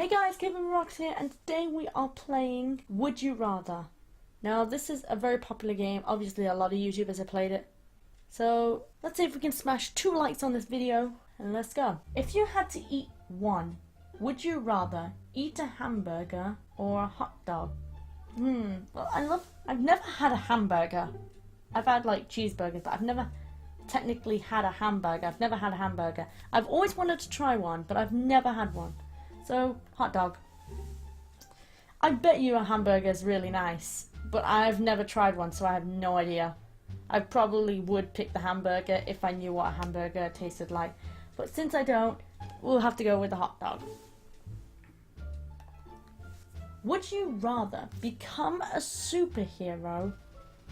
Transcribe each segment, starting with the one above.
Hey guys, kbbisawesome here, and today we are playing Would You Rather. Now this is a very popular game. Obviously a lot of YouTubers have played it. So let's see if we can smash 2 likes on this video, and let's go. If you had to eat one, would you rather eat a hamburger or a hot dog? Well, I've never had a hamburger. I've had like cheeseburgers, but I've never technically had a hamburger. I've never had a hamburger. I've always wanted to try one, but I've never had one. So, hot dog. I bet you a hamburger is really nice, but I've never tried one, so I have no idea. I probably would pick the hamburger if I knew what a hamburger tasted like. But since I don't, we'll have to go with the hot dog. Would you rather become a superhero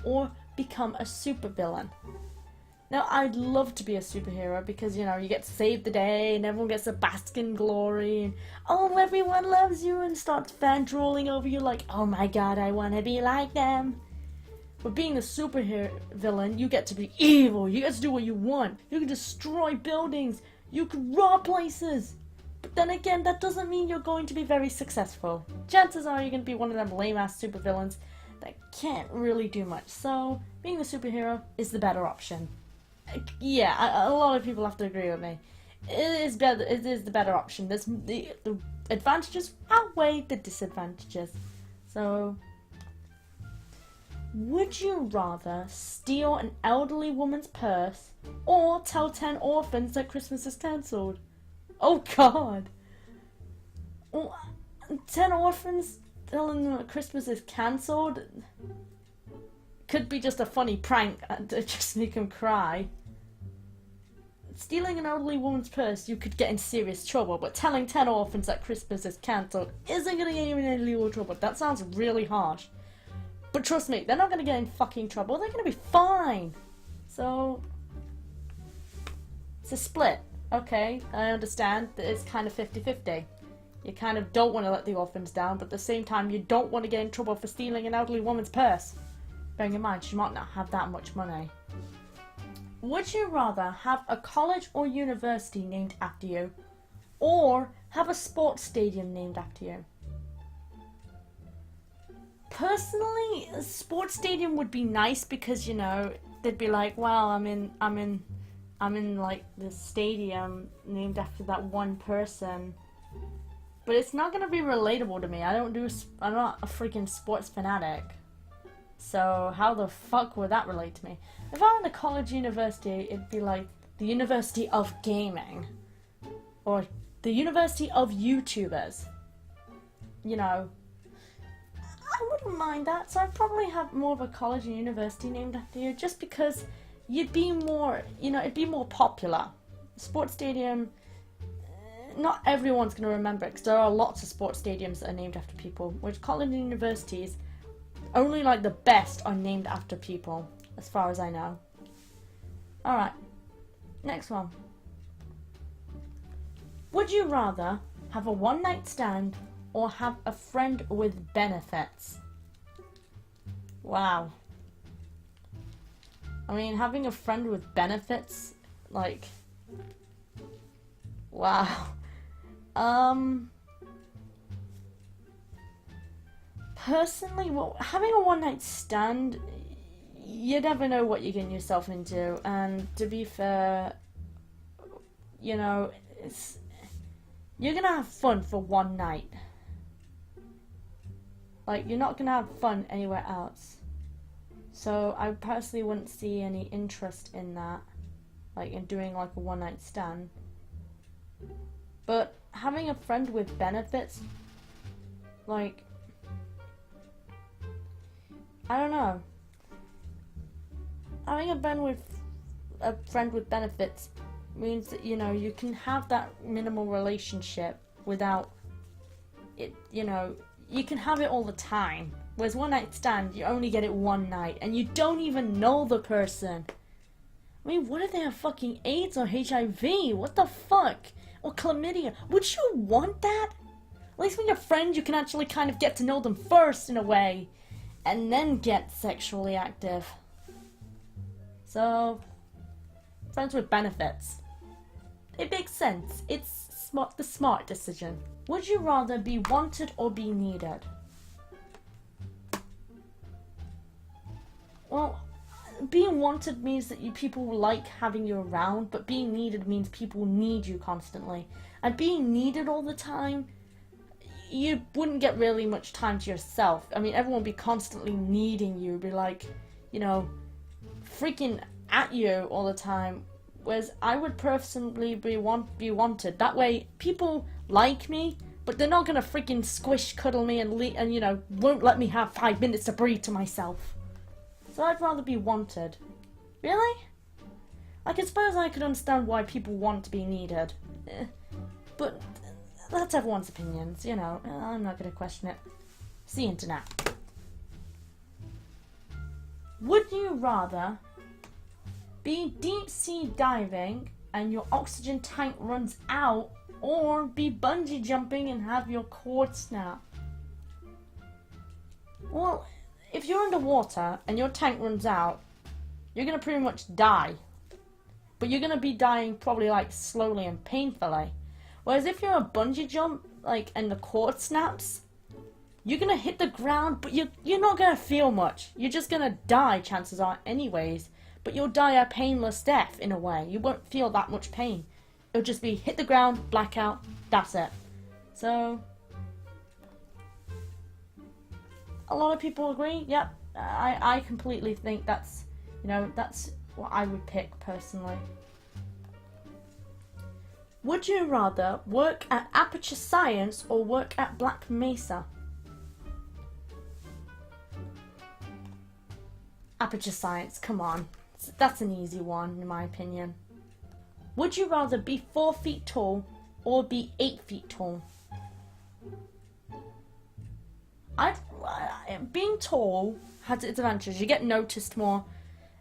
or become a supervillain? Now, I'd love to be a superhero because, you know, you get to save the day and everyone gets to bask in glory and, oh, everyone loves you and starts fan-drooling over you like, oh my god, I want to be like them. But being a superhero villain, you get to be evil, you get to do what you want, you can destroy buildings, you can rob places. But then again, that doesn't mean you're going to be very successful. Chances are you're going to be one of them lame-ass supervillains that can't really do much. So, being a superhero is the better option. Yeah, a lot of people have to agree with me. It is better. It is the better option. The advantages outweigh the disadvantages. So, would you rather steal an elderly woman's purse or tell 10 orphans that Christmas is cancelled? Oh God! 10 orphans telling them that Christmas is cancelled could be just a funny prank to just make them cry. Stealing an elderly woman's purse, you could get in serious trouble, but telling 10 orphans that Christmas is cancelled isn't going to get you in any legal trouble. That sounds really harsh. But trust me, they're not going to get in fucking trouble. They're going to be fine. So, it's a split. Okay, I understand that it's kind of 50-50. You kind of don't want to let the orphans down, but at the same time, you don't want to get in trouble for stealing an elderly woman's purse. Bearing in mind, she might not have that much money. Would you rather have a college or university named after you, or have a sports stadium named after you? Personally, a sports stadium would be nice because, you know, they'd be like, well, I'm in like this stadium named after that one person. But it's not gonna be relatable to me. I'm not a freaking sports fanatic. So how the fuck would that relate to me? If I went to college university, it'd be like the University of Gaming. Or the University of YouTubers. You know, I wouldn't mind that. So I'd probably have more of a college and university named after you, just because you'd be more, you know, it'd be more popular. Sports stadium, not everyone's going to remember it, because there are lots of sports stadiums that are named after people, which college and universities, only like the best are named after people, as far as I know. Alright, next one. Would you rather have a one-night stand or have a friend with benefits? Wow. I mean, having a friend with benefits, like, wow. Personally, well, having a one-night stand, you never know what you're getting yourself into, and to be fair, you know, you're gonna have fun for one night. Like, you're not gonna have fun anywhere else. So I personally wouldn't see any interest in that, like in doing like a one-night stand. But having a friend with benefits, like, I don't know. Having a friend with benefits means that, you know, you can have that minimal relationship without it, you know, you can have it all the time. Whereas one night stand, you only get it one night, and you don't even know the person. I mean, what if they have fucking AIDS or HIV? What the fuck? Or chlamydia? Would you want that? At least when you're friends, you can actually kind of get to know them first in a way, and then get sexually active. So, friends with benefits. it makes sense. It's the smart decision. Would you rather be wanted or be needed? Well, being wanted means that people like having you around, but being needed means people need you constantly. And being needed all the time, you wouldn't get really much time to yourself. I mean, everyone would be constantly needing you, be like, you know, freaking at you all the time. Whereas I would personally be wanted. That way, people like me, but they're not gonna freaking squish cuddle me and you know, won't let me have 5 minutes to breathe to myself. So I'd rather be wanted. Really? I suppose I could understand why people want to be needed. But that's everyone's opinions, you know. I'm not going to question it. It's the internet. Would you rather be deep sea diving and your oxygen tank runs out, or be bungee jumping and have your cord snap? Well, if you're underwater and your tank runs out, you're going to pretty much die. But you're going to be dying probably like slowly and painfully. Whereas if you're a bungee jump, like, and the cord snaps, you're going to hit the ground, but you're not going to feel much. You're just going to die, chances are, anyways. But you'll die a painless death, in a way. You won't feel that much pain. It'll just be hit the ground, blackout, that's it. So, a lot of people agree. Yep, I completely think that's, you know, that's what I would pick personally. Would you rather work at Aperture Science or work at Black Mesa? Aperture Science, come on. That's an easy one, in my opinion. Would you rather be 4 feet tall or be 8 feet tall? Being tall has its advantages. You get noticed more,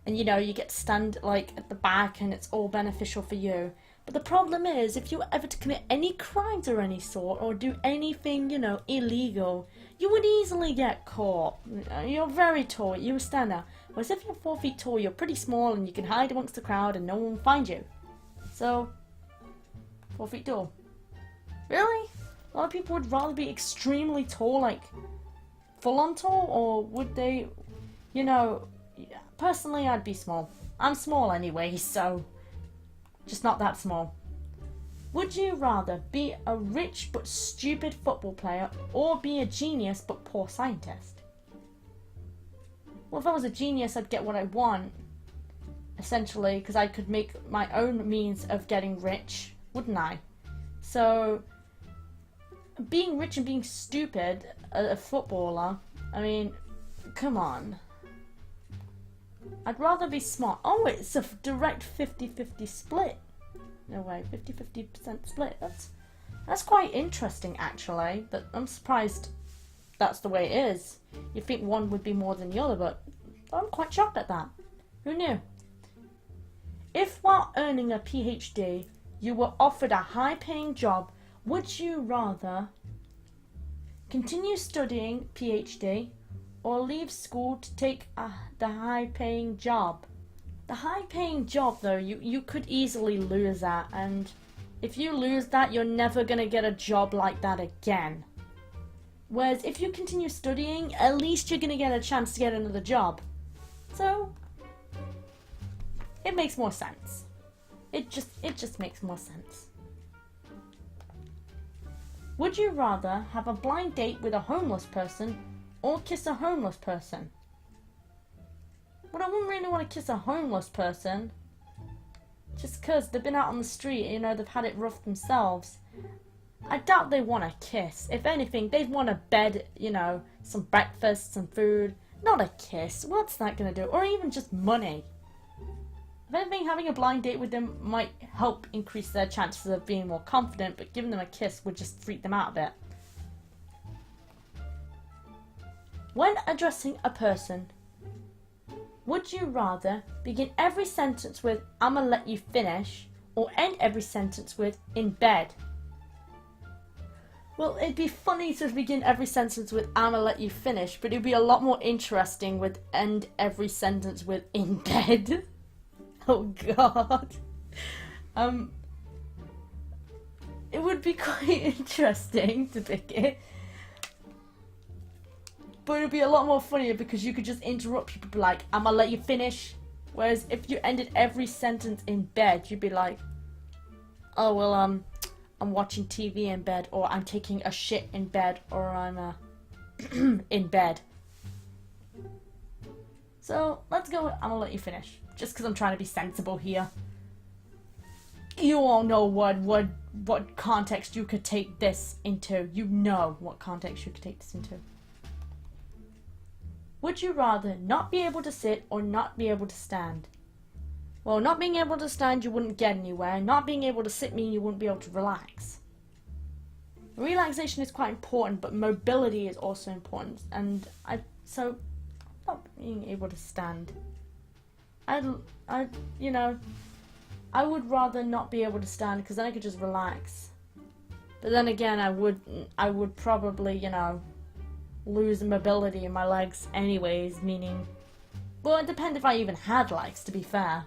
and you know, you get to stand like at the back, and it's all beneficial for you. But the problem is, if you were ever to commit any crimes of any sort, or do anything, you know, illegal, you would easily get caught. You're very tall, you would stand out. Whereas if you're 4 feet tall, you're pretty small, and you can hide amongst the crowd, and no one will find you. So, 4 feet tall. Really? A lot of people would rather be extremely tall, like full on tall, or would they, you know, personally I'd be small. I'm small anyway, so just not that small. Would you rather be a rich but stupid football player or be a genius but poor scientist? Well, if I was a genius, I'd get what I want, essentially, because I could make my own means of getting rich, wouldn't I? So, being rich and being stupid, a footballer, I mean, come on. I'd rather be smart. Oh, it's a direct 50-50 split. No way, 50-50% split. That's quite interesting, actually. But I'm surprised that's the way it is. You'd think one would be more than the other, but I'm quite shocked at that. Who knew? If while earning a PhD, you were offered a high-paying job, would you rather continue studying PhD or leave school to take the high-paying job? The high-paying job, though, you could easily lose that, and if you lose that, you're never going to get a job like that again. Whereas if you continue studying, at least you're going to get a chance to get another job. So, it makes more sense. It just makes more sense. Would you rather have a blind date with a homeless person or kiss a homeless person? Well, I wouldn't really want to kiss a homeless person, just because they've been out on the street, you know, they've had it rough themselves. I doubt they want a kiss. If anything, they'd want a bed, you know, some breakfast, some food, not a kiss. What's that going to do? Or even just money. If anything, having a blind date with them might help increase their chances of being more confident, but giving them a kiss would just freak them out a bit. When addressing a person, would you rather begin every sentence with, "I'ma let you finish," or end every sentence with, "in bed"? Well, it'd be funny to begin every sentence with, "I'ma let you finish," but it'd be a lot more interesting with end every sentence with, "in bed." Oh god. It would be quite interesting to pick it. But it'd be a lot more funnier because you could just interrupt people, be like, I'm gonna let you finish. Whereas if you ended every sentence in bed, you'd be like, oh, well, I'm watching TV in bed, or I'm taking a shit in bed, or I'm in bed. So let's go with, I'm gonna let you finish. Just because I'm trying to be sensible here. You all know what context you could take this into. You know what context you could take this into. Would you rather not be able to sit or not be able to stand? Well, not being able to stand, you wouldn't get anywhere. Not being able to sit means you wouldn't be able to relax. Relaxation is quite important, but mobility is also important. And so not being able to stand. I would rather not be able to stand because then I could just relax. But then again, I would probably, lose mobility in my legs anyways, meaning, well, it depends if I even had legs, to be fair.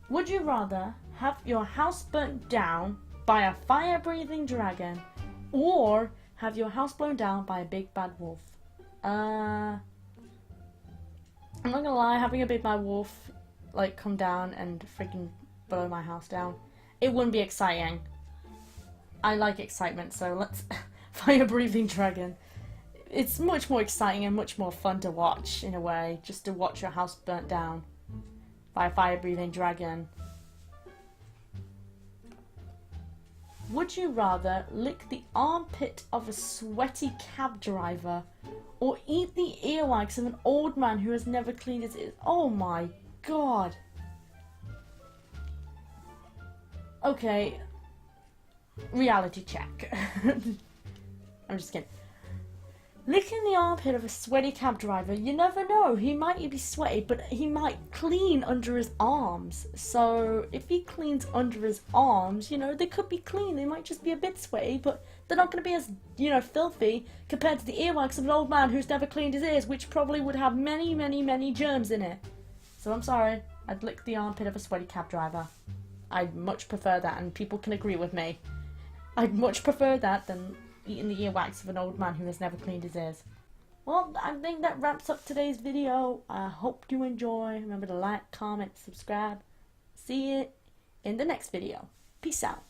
Would you rather have your house burnt down by a fire-breathing dragon or have your house blown down by a big bad wolf? I'm not gonna lie, having a big bad wolf come down and freaking blow my house down, it wouldn't be exciting. I like excitement, so let's fire-breathing dragon. It's much more exciting and much more fun to watch, in a way, just to watch your house burnt down by a fire-breathing dragon. Would you rather lick the armpit of a sweaty cab driver or eat the earwax of an old man who has never cleaned his ears? Oh my god. Okay. Reality check. I'm just kidding. Licking the armpit of a sweaty cab driver, you never know. He might be sweaty, but he might clean under his arms. So if he cleans under his arms, they could be clean. They might just be a bit sweaty, but they're not going to be as, filthy compared to the earwax of an old man who's never cleaned his ears, which probably would have many, many, many germs in it. So I'm sorry. I'd lick the armpit of a sweaty cab driver. I'd much prefer that, and people can agree with me. I'd much prefer that than eating the earwax of an old man who has never cleaned his ears. Well, I think that wraps up today's video. I hope you enjoy. Remember to like, comment, subscribe. See you in the next video. Peace out.